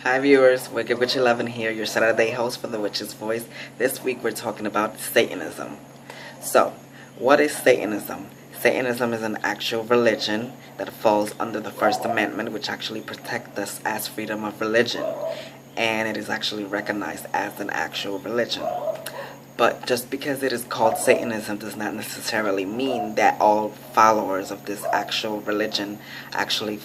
Hi viewers, Wicked Witch 11 here, your Saturday host for the Witch's Voice. This week we're talking about Satanism. So, what is Satanism? Satanism is an actual religion that falls under the First Amendment, which actually protects us as freedom of religion. And it is actually recognized as an actual religion. But just because it is called Satanism does not necessarily mean that all followers of this actual religion actually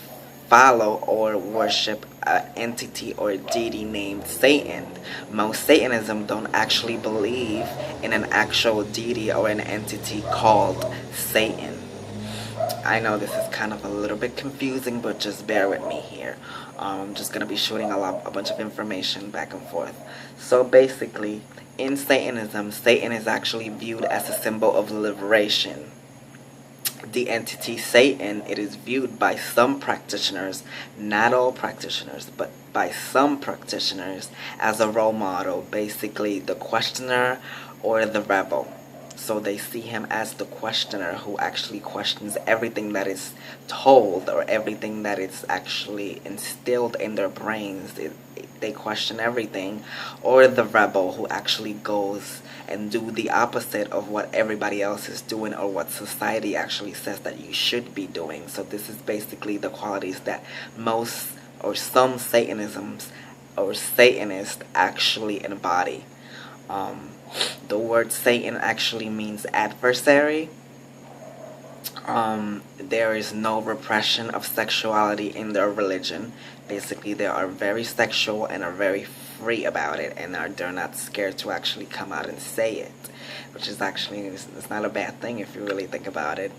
follow or worship an entity or a deity named Satan. Most Satanism don't actually believe in an actual deity or an entity called Satan. I know this is kind of a little bit confusing, but just bear with me here. I'm just going to be shooting a bunch of information back and forth. So basically, in Satanism, Satan is actually viewed as a symbol of liberation. The entity Satan, it is viewed by some practitioners, not all practitioners, but by some practitioners, as a role model, basically the questioner or the rebel. So they see him as the questioner who actually questions everything that is told or everything that is actually instilled in their brains. They question everything. Or the rebel who actually goes and do the opposite of what everybody else is doing or what society actually says that you should be doing. So this is basically the qualities that most or some Satanisms or Satanists actually embody. The word Satan actually means adversary. There is no repression of sexuality in their religion. Basically, they are very sexual and are very free about it, and they're not scared to actually come out and say it, which is actually, it's not a bad thing if you really think about it.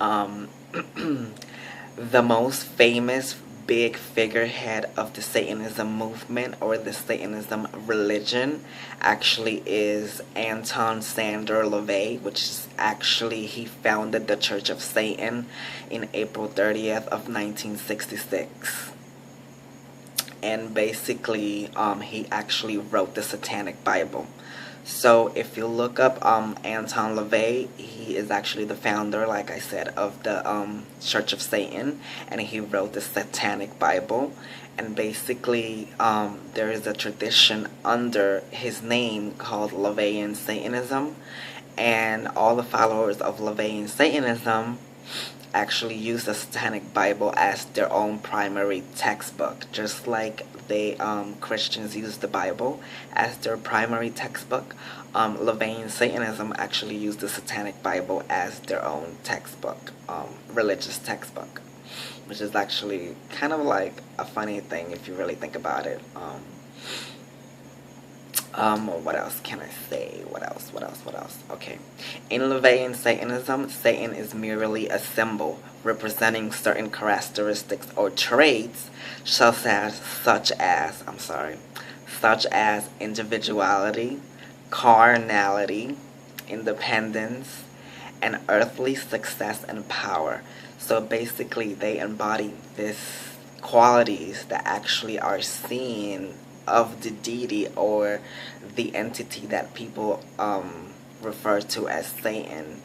The most famous big figurehead of the Satanism movement or the Satanism religion actually is Anton Sander LaVey, which is actually, he founded the Church of Satan in April 30th of 1966. And basically, he actually wrote the Satanic Bible. So if you look up Anton LaVey, he is actually the founder, like I said, of the Church of Satan, and he wrote the Satanic Bible. And basically, there is a tradition under his name called LaVeyan Satanism, and all the followers of LaVeyan Satanism actually use the Satanic Bible as their own primary textbook, just like they Christians use the Bible as their primary textbook. LaVeyan Satanism actually use the Satanic Bible as their own textbook, religious textbook, which is actually kind of like a funny thing if you really think about it. What else can I say? What else? Okay. In LaVeyan Satanism, Satan is merely a symbol representing certain characteristics or traits such as individuality, carnality, independence, and earthly success and power. So basically, they embody these qualities that actually are seen of the deity or the entity that people refer to as Satan.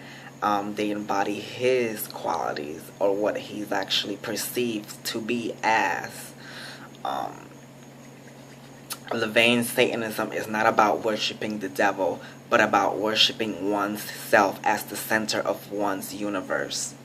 They embody his qualities or what he's actually perceived to be as. LaVeyan Satanism is not about worshiping the devil, but about worshiping one's self as the center of one's universe.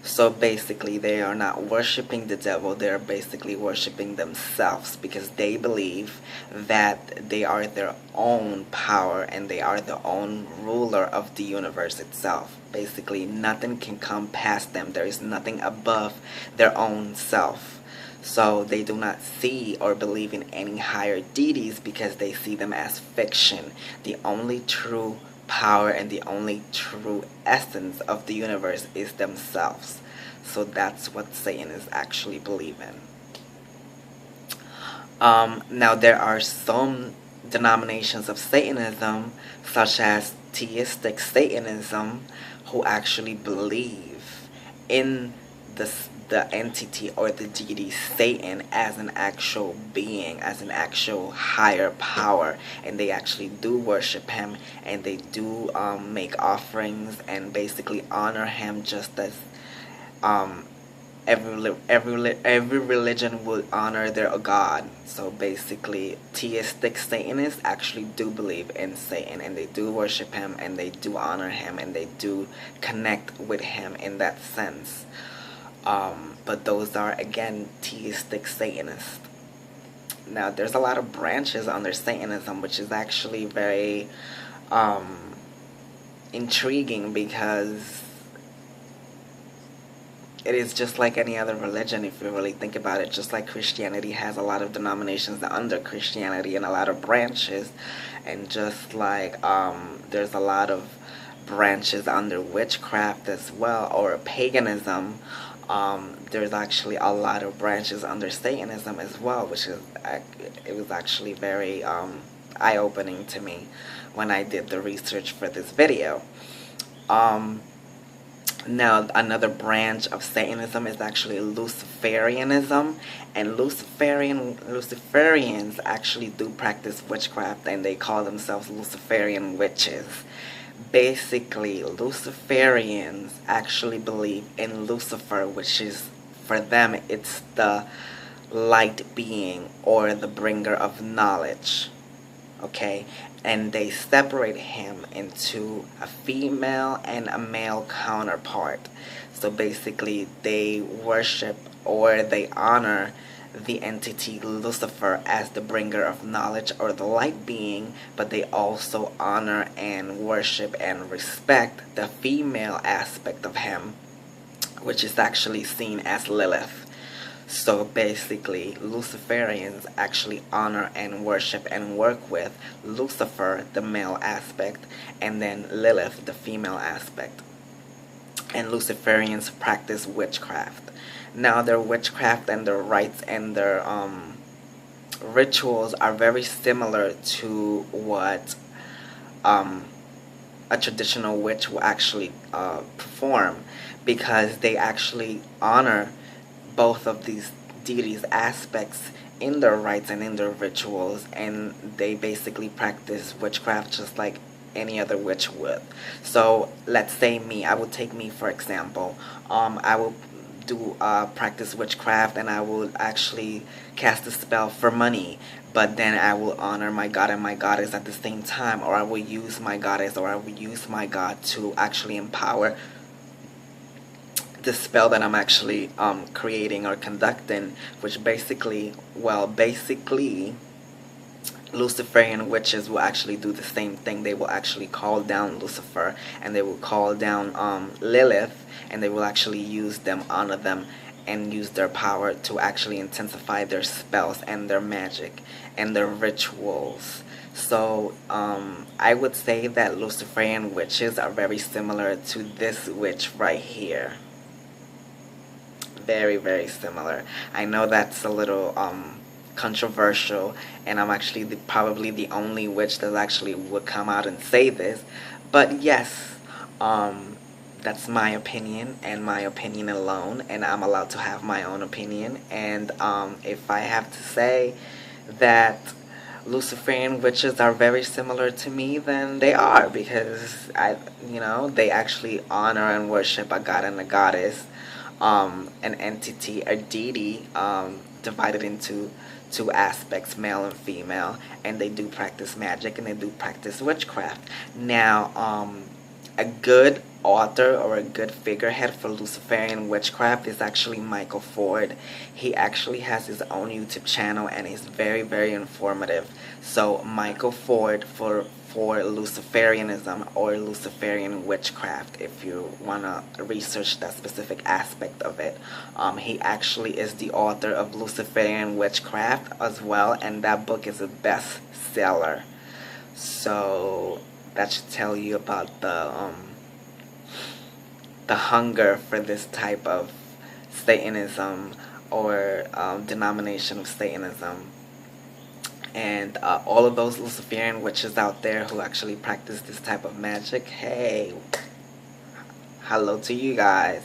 So basically, they are not worshiping the devil, they're basically worshiping themselves because they believe that they are their own power and they are the own ruler of the universe itself. Basically, nothing can come past them. There is nothing above their own self. So they do not see or believe in any higher deities because they see them as fiction. The only true power and the only true essence of the universe is themselves. So that's what Satanists actually believe in. Now there are some denominations of Satanism, such as theistic Satanism, who actually believe in the entity or the deity Satan as an actual being, as an actual higher power, and they actually do worship him, and they do make offerings and basically honor him just as every religion would honor their god. So basically, theistic Satanists actually do believe in Satan, and they do worship him, and they do honor him, and they do connect with him in that sense. But those are, again, theistic Satanists. Now, there's a lot of branches under Satanism, which is actually very intriguing, because it is just like any other religion, if you really think about it. Just like Christianity has a lot of denominations under Christianity and a lot of branches, and just like there's a lot of branches under witchcraft as well, or paganism. There's actually a lot of branches under Satanism as well, which is, it was actually very eye-opening to me when I did the research for this video. Now, another branch of Satanism is actually Luciferianism, and Luciferians actually do practice witchcraft, and they call themselves Luciferian witches. Basically, Luciferians actually believe in Lucifer, which is, for them, it's the light being, or the bringer of knowledge. Okay, and they separate him into a female and a male counterpart. So basically, they worship, or they honor, the entity Lucifer as the bringer of knowledge, or the light being, but they also honor and worship and respect the female aspect of him, which is actually seen as Lilith. So basically, Luciferians actually honor and worship and work with Lucifer, the male aspect, and then Lilith, the female aspect. And Luciferians practice witchcraft. Now, their witchcraft and their rites and their rituals are very similar to what a traditional witch will actually perform, because they actually honor both of these deities' aspects in their rites and in their rituals, and they basically practice witchcraft just like any other witch would. So let's say I will take me for example. I will do practice witchcraft, and I will actually cast a spell for money, but then I will honor my god and my goddess at the same time, or I will use my goddess, or I will use my god to actually empower the spell that I'm actually creating or conducting, which basically Luciferian witches will actually do the same thing. They will actually call down Lucifer, and they will call down Lilith, and they will actually use them, honor them, and use their power to actually intensify their spells and their magic and their rituals. So I would say that Luciferian witches are very similar to this witch right here. Very, very similar. I know that's a little controversial, and I'm actually probably the only witch that actually would come out and say this, but yes, that's my opinion, and my opinion alone, and I'm allowed to have my own opinion. And if I have to say that Luciferian witches are very similar to me, then they are, because they actually honor and worship a god and a goddess, an entity, a deity, divided into two aspects, male and female, and they do practice magic, and they do practice witchcraft. Now, a good author or a good figurehead for Luciferian witchcraft is actually Michael Ford. He actually has his own YouTube channel, and he's very, very informative. So Michael Ford for Luciferianism or Luciferian witchcraft, if you want to research that specific aspect of it. He actually is the author of Luciferian witchcraft as well, and that book is a bestseller. So that should tell you about the hunger for this type of Satanism, or denomination of Satanism. And all of those Luciferian witches out there who actually practice this type of magic, hey, hello to you guys.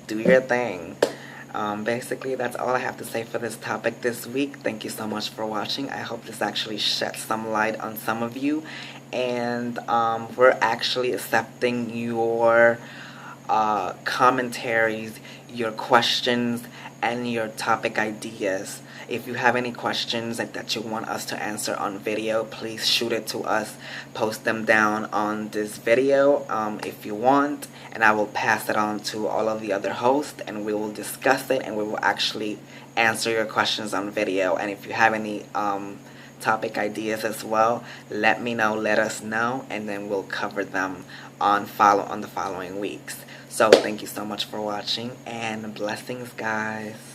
Do your thing. Basically, that's all I have to say for this topic this week. Thank you so much for watching. I hope this actually shed some light on some of you. And we're actually accepting your commentaries, your questions, and your topic ideas. If you have any questions that you want us to answer on video, please shoot it to us. Post them down on this video if you want, and I will pass it on to all of the other hosts, and we will discuss it, and we will actually answer your questions on video. And if you have any topic ideas as well, let me know, let us know, and then we'll cover them on the following weeks. So thank you so much for watching, and blessings, guys.